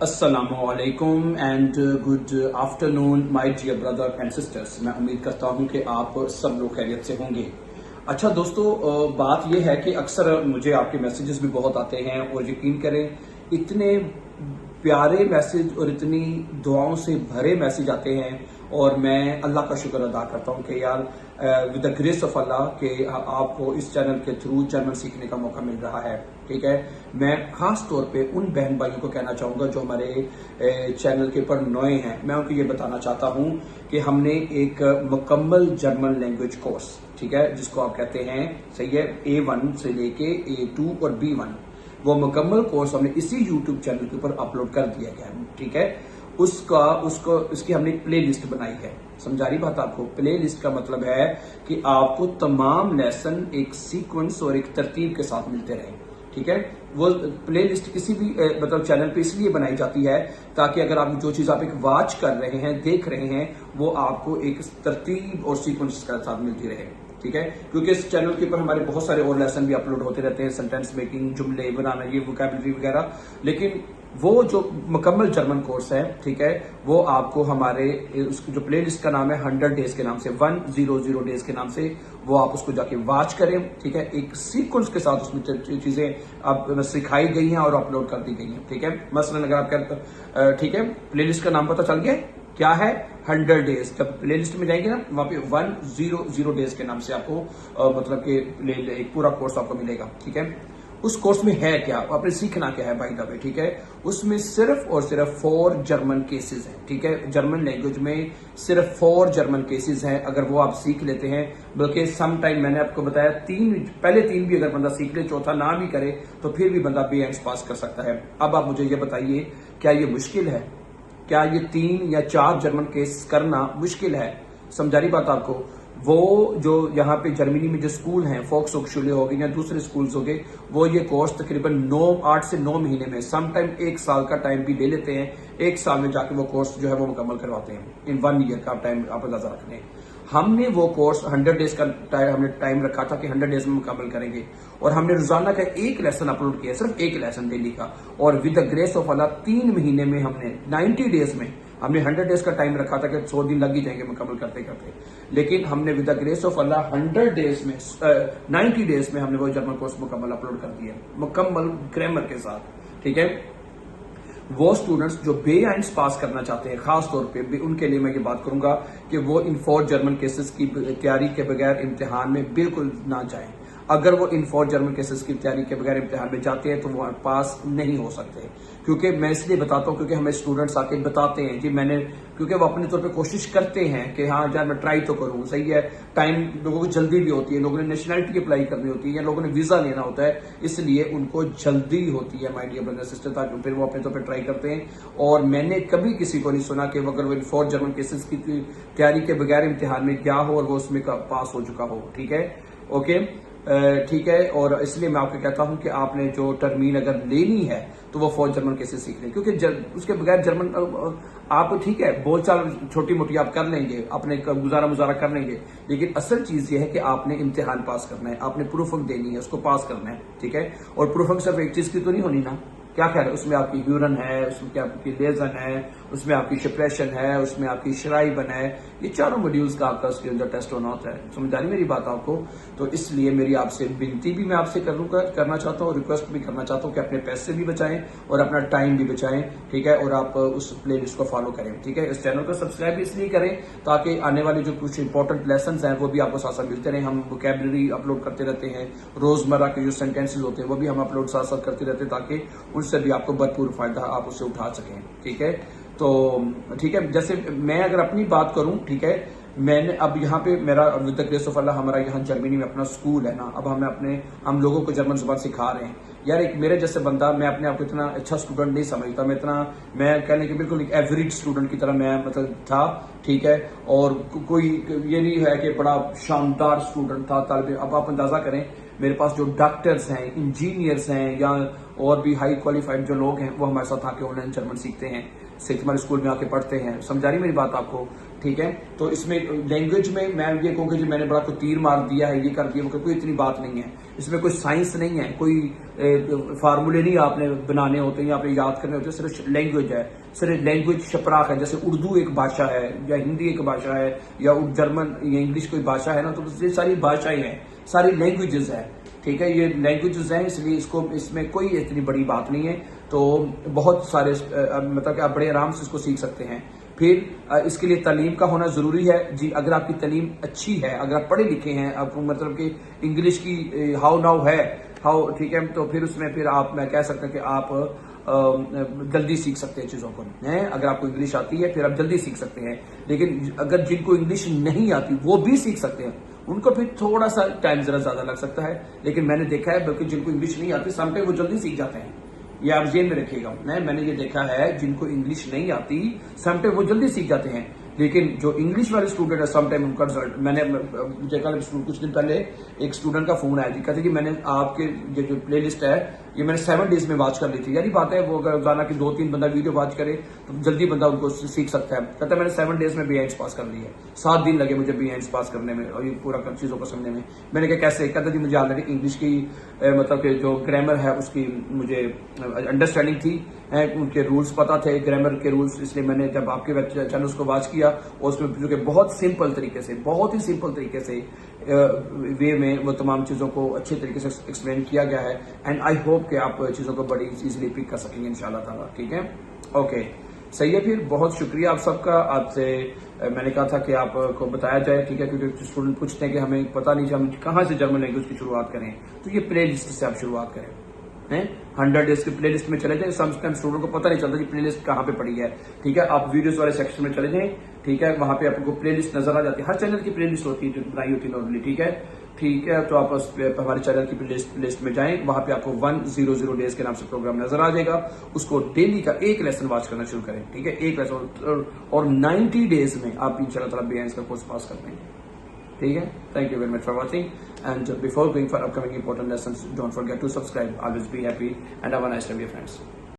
अस्सलामुअलैकुम and good afternoon my dear brother and sisters. मैं उम्मीद करता हूं कि आप सब लोग खैरियत से होंगे। अच्छा दोस्तों, बात यह है कि अक्सर मुझे आपके मैसेजेस भी बहुत आते हैं और यकीन करें इतने प्यारे मैसेज और इतनी दुआओं से भरे मैसेज आते हैं और मैं अल्लाह का शुक्र अदा करता हूं कि यार विद द ग्रेस ऑफ अल्लाह के आपको इस चैनल के थ्रू जर्मन सीखने का मौका मिल रहा है। ठीक है, मैं खास तौर पे उन बहन भाइयों को कहना चाहूंगा जो हमारे चैनल के ऊपर नए हैं। मैं उनको ये बताना चाहता हूं कि हमने एक मुकम्मल जर्मन लैंग्वेज कोर्स, ठीक है, जिसको आप कहते हैं, सही है, A1 से लेके A2 और B1, वो मुकम्मल कोर्स हमने इसी यूट्यूब चैनल के ऊपर अपलोड कर दिया गया है। ठीक है, इसकी हमने एक प्ले लिस्ट बनाई है। समझा रही बात आपको? प्ले लिस्ट का मतलब है कि आपको तमाम लेसन एक सीक्वेंस और एक तरतीब के साथ मिलते रहे। ठीक है, वो प्ले लिस्ट किसी भी मतलब चैनल पे इसलिए बनाई जाती है ताकि अगर आप जो चीज आप एक वॉच कर रहे हैं, देख रहे हैं, वो आपको एक तरतीब और सीक्वेंस के साथ मिलती रहे। ठीक है, क्योंकि इस चैनल के ऊपर हमारे बहुत सारे और लेसन भी अपलोड होते रहते हैं, सेंटेंस मेकिंग, जुमले बनाना, ये वोकैबुलरी वगैरह। लेकिन वो जो मुकम्मल जर्मन कोर्स है, ठीक है, वो आपको हमारे उसकी जो प्लेलिस्ट का नाम है 100 डेज के नाम से, 100 डेज के नाम से, वो आप उसको जाके वॉच करें। ठीक है, एक सीक्वेंस के साथ उसमें चीजें अब सिखाई गई हैं और अपलोड कर दी गई हैं। ठीक है, मसलन अगर आप कहते, ठीक है, प्लेलिस्ट का नाम पता चल गया क्या है? 100 डेज। जब प्ले लिस्ट में जाएंगे ना, वहां पे 100 डेज के नाम से आपको मतलब कि एक पूरा कोर्स आपको मिलेगा। ठीक है, उस कोर्स में है क्या, आपने सीखना क्या है भाई दबे? ठीक है, उसमें सिर्फ और सिर्फ 4 जर्मन केसेस हैं। ठीक है, जर्मन लैंग्वेज में सिर्फ 4 जर्मन केसेस हैं। अगर वो आप सीख लेते हैं, बल्कि सम टाइम मैंने आपको बताया पहले तीन भी अगर बंदा सीख ले, चौथा ना भी करे, तो फिर भी बंदा B1 पास कर सकता है। अब आप मुझे ये बताइए, क्या ये मुश्किल है? क्या ये 3 या 4 जर्मन केस करना मुश्किल है? समझा रही बात आपको? वो जो यहाँ पे जर्मनी में जो स्कूल हैं, फोक्सहोचुले हो गए या दूसरे स्कूल्स हो गए, वो ये कोर्स तकरीबन 8 से 9 महीने में, सम टाइम 1 साल का टाइम भी ले लेते हैं। 1 साल में जाके वो कोर्स जो है वो मुकम्मल करवाते हैं। इन 1 ईयर का टाइम आप अंदाजा रखने। हमने वो कोर्स 100 डेज का हमने टाइम रखा था कि 100 डेज में मुकम्मल करेंगे, और हमने रोजाना का एक लेसन अपलोड किया, सिर्फ एक लेसन डेली का, और विद द ग्रेस ऑफ अल्लाह 3 महीने में हमने 90 डेज में, हमने 100 डेज का टाइम रखा था कि 100 दिन लग ही जाएंगे मुकम्मल करते करते, लेकिन हमने with the grace of Allah 100 days में 90 डेज में हमने वो जर्मन कोर्स मुकम्मल अपलोड कर दिया, मुकम्मल ग्रामर के साथ। ठीक है, वो स्टूडेंट्स जो B1 पास करना चाहते हैं, खास तौर पे उनके लिए मैं ये बात करूंगा कि वो इन 4 जर्मन केसेस की तैयारी के बगैर इम्तिहान में बिल्कुल ना जाएं। अगर वो इन 4 जर्मन केसेस की तैयारी के बगैर इम्तिहान में जाते हैं तो वो पास नहीं हो सकते। क्योंकि मैं इसलिए बताता हूँ क्योंकि हमें स्टूडेंट्स आके बताते हैं कि मैंने, क्योंकि वो अपने तौर पे कोशिश करते हैं कि हाँ यार मैं ट्राई तो करूँ, सही है, टाइम लोगों को जल्दी भी होती है, लोगों ने नेशनलिटी अप्लाई करनी होती है या लोगों ने वीजा लेना होता है, इसलिए उनको जल्दी होती है माय डियर ब्रदर सिस्टर, ताकि फिर वो अपने तौर पर ट्राई करते हैं। और मैंने कभी किसी को नहीं सुना कि अगर वो 4 जर्मन केसेस की तैयारी के बगैर इम्तिहान में गया हो और वो उसमें पास हो चुका हो। ठीक है, ओके, ठीक है, और इसलिए मैं आपको कहता हूं कि आपने जो टर्मीन अगर लेनी है तो वो 4 जर्मन केसेस सीख लें, क्योंकि उसके बगैर जर्मन आप, ठीक है, बोलचाल छोटी मोटी आप कर लेंगे, अपने गुजारा मुजारा कर लेंगे, लेकिन असल चीज ये है कि आपने इम्तिहान पास करना है, आपने प्रूफिंग देनी है, उसको पास करना है। ठीक है, और प्रूफिंग सिर्फ एक चीज की तो नहीं होनी ना, क्या कह रहे हैं, उसमें आपकी ह्यूरन है, उसमें आपकी लेजन है, उसमें आपकी शिप्रेशन है, उसमें आपकी शराइबन है, ये चारों मॉड्यूल्स का आपका उसके अंदर टेस्ट होना होता है। समझ आ रही मेरी बात आपको? तो इसलिए मेरी आपसे विनती भी मैं आपसे करना चाहता हूँ, रिक्वेस्ट भी करना चाहता हूँ कि अपने पैसे भी बचाएं और अपना टाइम भी बचाएं। ठीक है, और आप उस प्ले लिस्ट को फॉलो करें। ठीक है, इस चैनल को सब्सक्राइब इसलिए करें ताकि आने वाले जो कुछ इंपॉर्टेंट लेसन हैं वो भी आपको साथ साथ मिलते रहे। हम वोकैबुलरी अपलोड करते रहते हैं, रोजमर्रा के जो सेंटेंसेस होते हैं वो भी हम अपलोड साथ साथ करते रहते हैं, ताकि उनसे भी आपको भरपूर फायदा आप उससे उठा सकें। ठीक है, तो ठीक है, जैसे मैं अगर अपनी बात करूं, ठीक है, मैंने अब यहाँ पे मेरा विद द ग्रेस ऑफ अल्लाह हमारा यहाँ जर्मनी में अपना स्कूल है ना, अब हम लोगों को जर्मन जुबान सिखा रहे हैं। यार एक मेरे जैसे बंदा, मैं अपने आप को इतना अच्छा स्टूडेंट नहीं समझता, मैं कहने के बिल्कुल एक एवरेज स्टूडेंट की तरह मैं मतलब था। ठीक है, और कोई ये नहीं है कि बड़ा शानदार स्टूडेंट था तालिब। अब आप अंदाजा करें, मेरे पास जो डॉक्टर्स हैं, इंजीनियर्स हैं या और भी हाई क्वालिफाइड जो लोग हैं वो हमारे साथ आके ऑनलाइन जर्मन सीखते हैं, हमारे स्कूल में आके पढ़ते हैं। समझा रही मेरी बात आपको? ठीक है, तो इसमें लैंग्वेज में मैं ये कहूँगा जी मैंने बड़ा कोई तीर मार दिया है, ये कर दिया, कोई इतनी बात नहीं है। इसमें कोई साइंस नहीं है, कोई फार्मूले नहीं आपने बनाने होते हैं या आपने याद करने होते हैं, सिर्फ लैंग्वेज है, सिर्फ लैंग्वेज शपराक है। जैसे उर्दू एक भाषा है या हिंदी एक भाषा है या जर्मन या इंग्लिश कोई भाषा है ना, तो ये सारी भाषाएं हैं, सारी लैंग्वेजेस है। ठीक है, ये लैंग्वेजेस हैं, इसलिए इसमें कोई इतनी बड़ी बात नहीं है। तो बहुत सारे मतलब कि आप बड़े आराम से इसको सीख सकते हैं। फिर इसके लिए तालीम का होना जरूरी है जी। अगर आपकी तालीम अच्छी है, अगर आप पढ़े लिखे हैं, आपको मतलब कि इंग्लिश की हाउ नाउ है, हाउ, ठीक है, तो फिर उसमें फिर आप, मैं कह सकता हूं कि आप जल्दी सीख सकते हैं चीजों को हैं। अगर आपको इंग्लिश आती है फिर आप जल्दी सीख सकते हैं। लेकिन अगर जिनको इंग्लिश नहीं आती वो भी सीख सकते हैं, उनको फिर थोड़ा सा टाइम जरा ज्यादा लग सकता है। लेकिन मैंने देखा है बल्कि जिनको इंग्लिश नहीं आती समटाइम वो जल्दी सीख जाते हैं। ये आप जेल में रखिएगा, मैंने ये देखा है जिनको इंग्लिश नहीं आती समटाइम वो जल्दी सीख जाते हैं। लेकिन जो इंग्लिश वाले स्टूडेंट है समटाइम उनका रिजल्ट, मैंने देखा कुछ दिन पहले एक स्टूडेंट का फोन आया जी, कहते कि मैंने आपके जो प्ले लिस्ट है ये मैंने 7 डेज में वॉच कर ली थी। यारी बात है, वो अगर रोजाना की 2-3 बंदा वीडियो वॉच करे तो जल्दी बंदा उनको सीख सकता है। कहता है मैंने 7 डेज में BINS पास कर ली है, 7 दिन लगे मुझे BINS पास करने में और ये पूरा चीजों को समझने में। मैंने कहा कैसे? कहता जी मुझे ऑलरेडी इंग्लिश की मतलब कि जो ग्रामर है उसकी मुझे अंडरस्टैंडिंग थी, उनके रूल्स पता थे, ग्रामर के रूल्स, इसलिए मैंने जब आपके चैनल को वॉच किया और उसमें बहुत सिंपल तरीके से, बहुत ही सिंपल तरीके से वे में वो तमाम चीजों को अच्छे तरीके से एक्सप्लेन किया गया है। एंड आई होप कि आप चीजों को बड़ी इजीली पिक कर सकेंगे इंशाल्लाह ताला। ठीक है, ओके, सही है। फिर बहुत शुक्रिया आप सबका। आपसे मैंने कहा था कि आपको बताया जाए, ठीक है, क्योंकि स्टूडेंट पूछते हैं कि हमें पता नहीं हम कहाँ से जर्मन लैंग्वेज की शुरुआत करें, तो ये प्ले लिस्ट से आप शुरुआत करें। 100 डेज की प्लेलिस्ट में चले जाए। समटाइम स्टूडेंट को पता नहीं चलता कि प्लेलिस्ट कहाँ पे पड़ी है। ठीक है, आप वीडियोस वाले सेक्शन में चले जाएं, ठीक है, वहां पे आपको प्लेलिस्ट नजर आ जाती है। हर चैनल की प्लेलिस्ट होती है जो बनाई होती है नॉर्मली। ठीक है, ठीक है, तो आप हमारे चैनल की प्लेलिस्ट में जाएं, वहां पे आपको 100 डेज के नाम से प्रोग्राम नजर आ जाएगा। उसको डेली का एक लेसन वॉच करना शुरू करें। ठीक है, एक लेसन, और 90 डेज में आप इंशाल्लाह ताला BINS का कोर्स पास कर देंगे। ठीक है, thank you very much for watching, and before going for upcoming important lessons, don't forget to subscribe. Always be happy and have a nice time, dear friends.